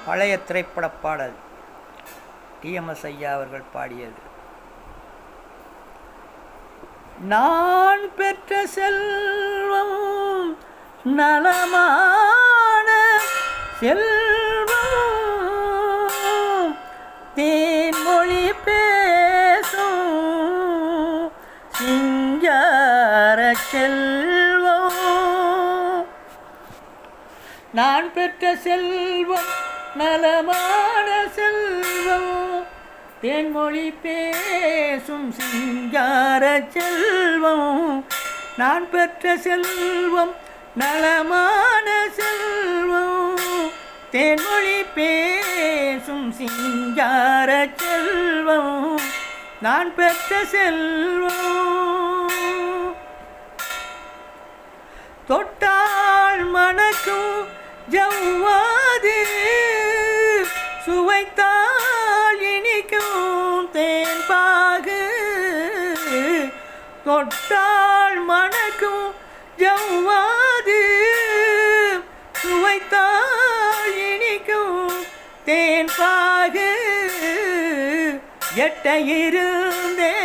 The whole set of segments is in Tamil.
பழைய திரைப்பட பாடல் டிஎம்எஸ் ஐயா அவர்கள் பாடியது. நான் பெற்ற செல்வம் நலமான செல்வம், தேன்மொழி பேசும் சிங்கார செல்வம். நான் பெற்ற செல்வம் நலமான செல்வம், தேன்மொழி பேசும் சிங்கார செல்வம். நான் பெற்ற செல்வம் நலமான செல்வம், தேன்மொழி பேசும் சிங்கார செல்வம். நான் பெற்ற செல்வம் தொட்டால் மணக்கும் ஜவ்வாது, சுவைத்தால் இனிக்கும் தேன்பாகு. தொட்டால் மணக்கும் ஜவ்வாது, சுவைத்தால் இனிக்கும் தேன்பாகு. எட்ட இருந்தே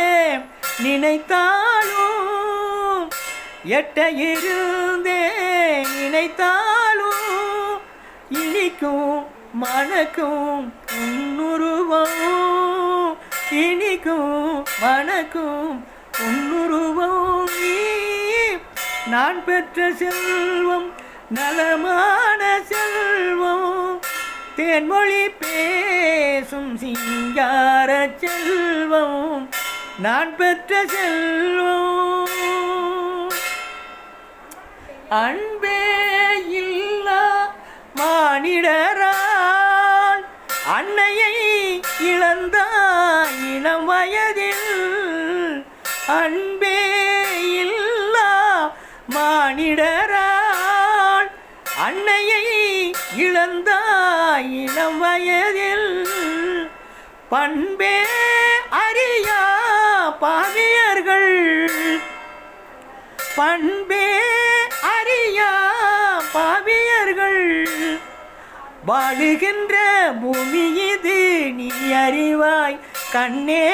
நினைத்தாலும், எட்ட இருந்தே நினைத்தாலும், இனிக்கும் மணக்கும் உன்னுருவம், இனிக்கும் மணக்கும் உன்னுருவம். நான் பெற்ற செல்வம் நலமான செல்வம், தேன்மொழி பேசும் சிங்கார செல்வம். நான் பெற்ற செல்வம் அன்பே இல்லா மானிடரால் அன்னையை இழந்தாய் இளம் வயதில். அன்பே இல்லா மானிடரால் அன்னையை இழந்தாய் இளம் வயதில். பண்பே அறியா பாவியர்கள், பண்பே அறியா பாவியர்கள் வாழுகின்ற பூமி இது நீ அறிவாய் கண்ணே.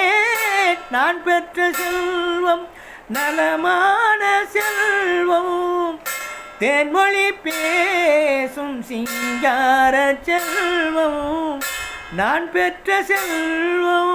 நான் பெற்ற செல்வம் நலமான செல்வம், தேன்மொழி பேசும் சிங்கார செல்வம். நான் பெற்ற செல்வம்